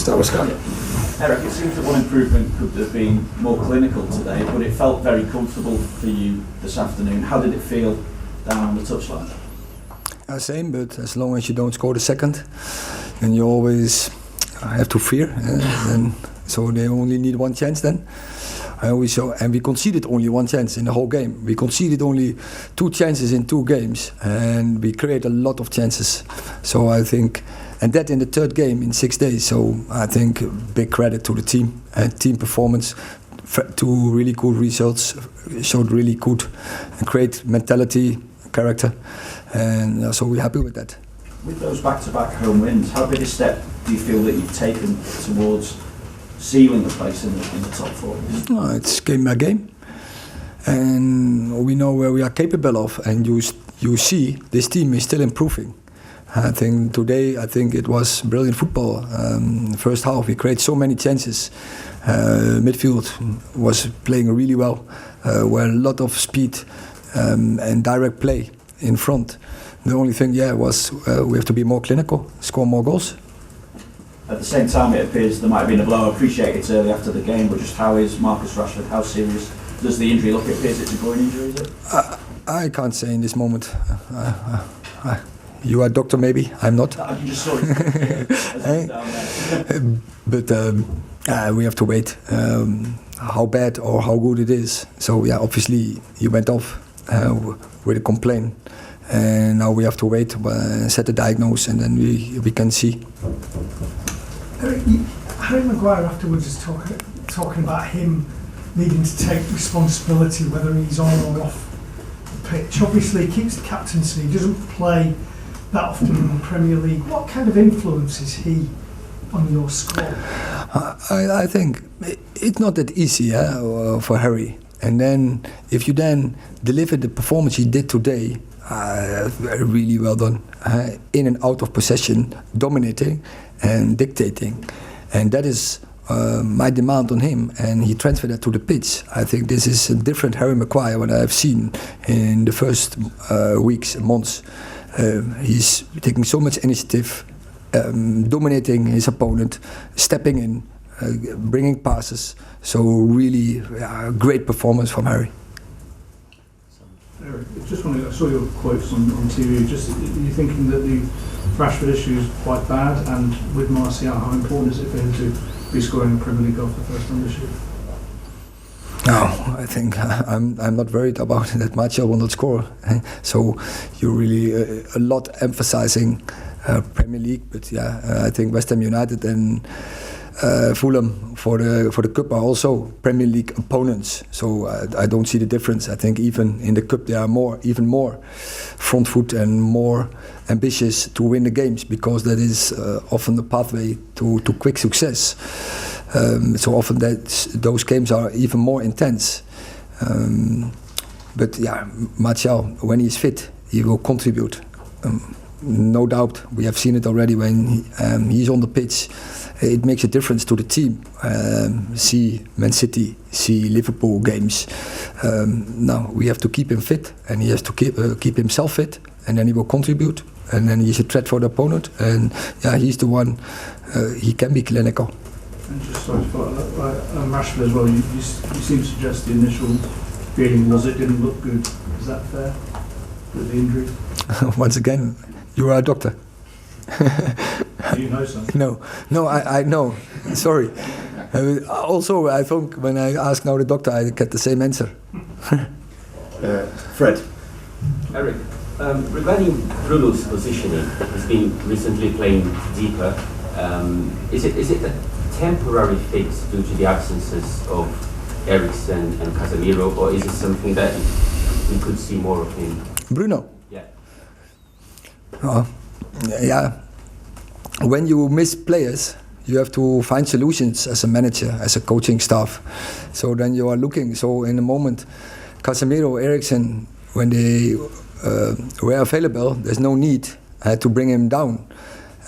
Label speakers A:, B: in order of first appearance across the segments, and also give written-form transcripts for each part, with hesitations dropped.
A: Start with Scott.
B: Erik, it seems that one improvement could have been more clinical today, but it felt very comfortable for you this afternoon. How did it feel down on the touchline?
C: Same, but as long as you don't score the second, then you always have to fear. And so they only need one chance then. And we conceded only one chance in the whole game. We conceded only 2 chances in 2 games, and we created a lot of chances. So I think, and that in the 3rd game in 6 days. So I think big credit to the team and team performance. 2 really good results, showed really good and great mentality, character, and so we're happy with that.
B: With those back-to-back home wins, how big a step do you feel that you've taken towards sealing the place in the top 4?
C: It's game by game, and we know where we are capable of, and you see this team is still improving. I think today, it was brilliant football. First half we created so many chances. Midfield was playing really well, where a lot of speed and direct play in front. The only thing, was we have to be more clinical, score more goals.
B: At the same time, it appears there might have been a blow. I appreciate it's early after the game, but just how is Marcus Rashford? How serious does the injury look? It appears it's a groin injury, is it?
C: I can't say in this moment. You are a doctor, maybe. I'm not.
B: You just saw it down there.
C: But we have to wait how bad or how good it is. So obviously he went off with a complaint, and now we have to wait, set the diagnosis, and then we can see.
D: Harry Maguire afterwards is talking about him needing to take responsibility whether he's on or off the pitch. Obviously he keeps the captaincy, he doesn't play that often in the Premier League. What kind of influence is he on your squad?
C: I think it's not that easy for Harry. And then if you then deliver the performance he did today, really well done. In and out of possession, dominating and dictating. And that is my demand on him, and he transferred that to the pitch. I think this is a different Harry Maguire what I've seen in the first weeks and months. He's taking so much initiative, dominating his opponent, stepping in, bringing passes. So really great performance from Harry.
E: Erik, I saw your quotes on TV. You're thinking that the Rashford issue is quite bad, and with Martial, how important is it for him to be scoring a Premier League goal for the first time this year?
C: No, I think I'm not worried about that Martial will not score. So you're really a lot emphasizing Premier League, but I think West Ham United and Fulham for the cup are also Premier League opponents. So I don't see the difference. I think even in the cup they are even more front foot and more ambitious to win the games, because that is often the pathway to quick success. So often those games are even more intense. But Martial, when he's fit, he will contribute. No doubt, we have seen it already when he's on the pitch. It makes a difference to the team. See Man City, see Liverpool games. Now we have to keep him fit, and he has to keep himself fit, and then he will contribute, and then he's a threat for the opponent. And he's the one. He can be clinical.
E: And just sorry to follow up, Rashford as well. You seem to suggest the initial feeling was it didn't look good. Is that fair with the injury?
C: Once again, you are a doctor.
E: Do you know something?
C: No, I know. Sorry. Also, I think when I ask now the doctor, I get the same answer.
A: Fred.
F: Erik, regarding Bruno's positioning, he's been recently playing deeper. Is it a temporary fix due to the absences of Eriksen and Casemiro, or is it something that we could see more of him?
C: Bruno?
F: Yeah.
C: When you miss players, you have to find solutions as a manager, as a coaching staff. So then you are looking. So in the moment, Casemiro, Eriksen, when they were available, there's no need to bring him down.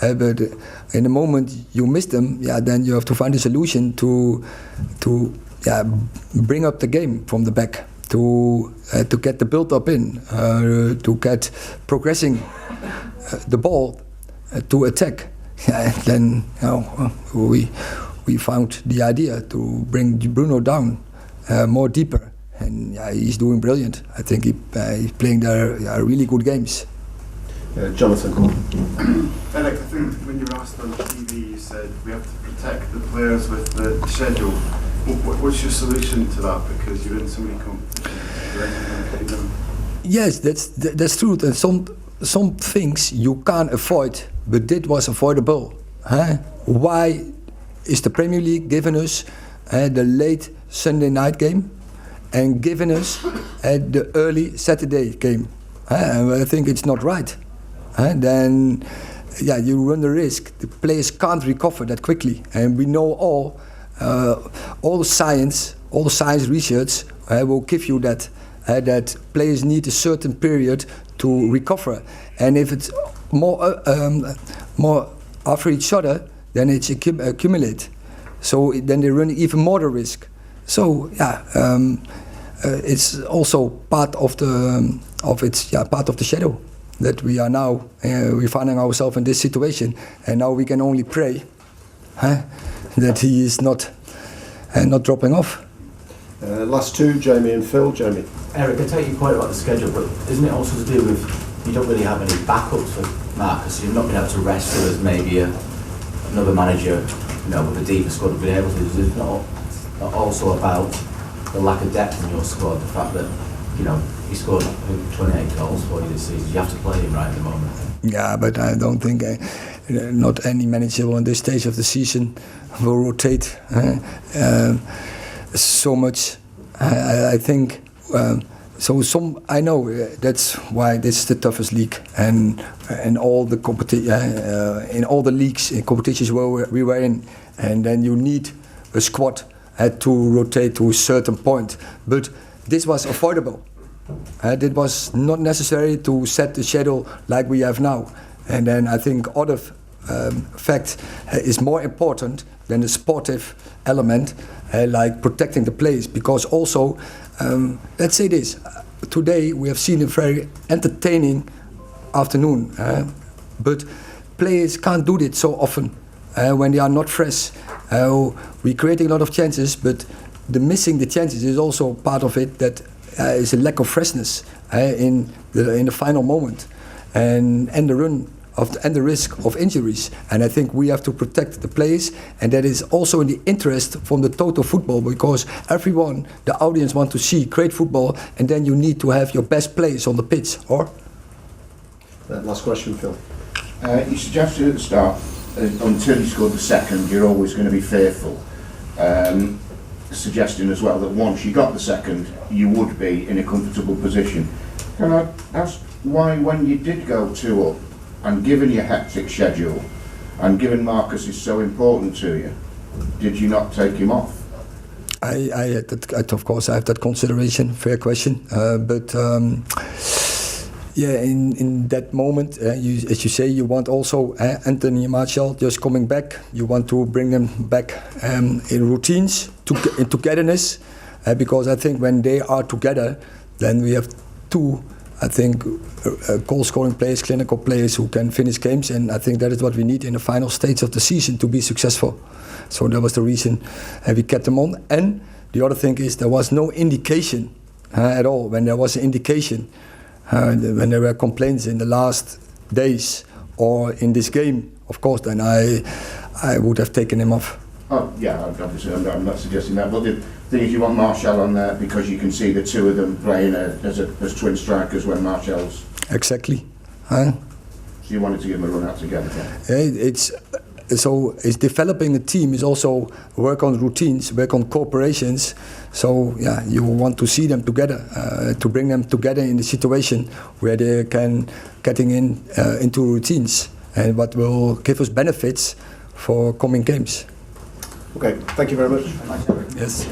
C: But in the moment you miss them, then you have to find a solution to bring up the game from the back, to get the build-up in, to get progressing the ball to attack. then we found the idea to bring Bruno down more deeper, and he's doing brilliant. I think he's playing there really good games.
A: Jonathan.
G: Erik, I think when you were asked on TV, you said we have to protect the players with the schedule. What's your solution to that? Because you're in so many competitions.
C: Yes, that's true. And some things you can't avoid, but this was avoidable. Why is the Premier League giving us the late Sunday night game and giving us the early Saturday game? And I think it's not right. Then you run the risk. The players can't recover that quickly, and we know all the science research will give you that players need a certain period to recover, and if it's more after each other, then it's accumulate. So then they run even more the risk. So it's also part of the shadow that we are now. We're finding ourselves in this situation, and now we can only pray that he is not dropping off.
A: Last two, Jamie and Phil. Jamie.
B: Erik, I take your point about the schedule, but isn't it also to do with you don't really have any backups for Marcus? You've not been able to rest him as maybe another manager, with a deeper squad would be able to. Is it not also about the lack of depth in your squad? The fact that he scored 28 goals for you this season. You have to play him right at the moment.
C: Yeah, but I don't think not any manager on this stage of the season will rotate so much. I think so. I know that's why this is the toughest league, and all the in all the leagues and competitions where we were in, and then you need a squad to rotate to a certain point. But this was avoidable. It was not necessary to set the schedule like we have now. And then I think other fact is more important than the sportive element, like protecting the players. Because also, let's say this, today we have seen a very entertaining afternoon, but players can't do it so often when they are not fresh. We're creating a lot of chances, but missing the chances is also part of it. That is a lack of freshness in the final moment, and the risk of injuries. And I think we have to protect the players, and that is also in the interest from the total football, because everyone, the audience, want to see great football, and then you need to have your best players on the pitch. Or
A: last question, Phil.
H: You suggested at the start, until you scored the second, you're always going to be fearful. Suggesting as well that once you got the second, you would be in a comfortable position. Can I ask why, when you did go 2 up, and given your hectic schedule, and given Marcus is so important to you, did you not take him off?
C: I of course I have that consideration. Fair question, but in that moment, as you say, you want also Anthony and Martial just coming back. You want to bring them back in routines, in togetherness, because I think when they are together, then we have two, I think, goal-scoring players, clinical players who can finish games, and I think that is what we need in the final stage of the season to be successful. So that was the reason we kept them on. And the other thing is there was no indication at all. When there was an indication, when there were complaints in the last days or in this game, of course, then I would have taken him off.
H: Oh yeah, obviously I'm not suggesting that, but the thing is you want Martial on there because you can see the two of them playing as twin strikers when Martial's...
C: Exactly.
H: So you wanted to give them a run out together? Yeah?
C: It's developing a team is also work on routines, work on cooperations. So yeah, you want to see them together, to bring them together in the situation where they can getting into routines, and what will give us benefits for coming games.
A: Okay, thank you very much.
C: Yes.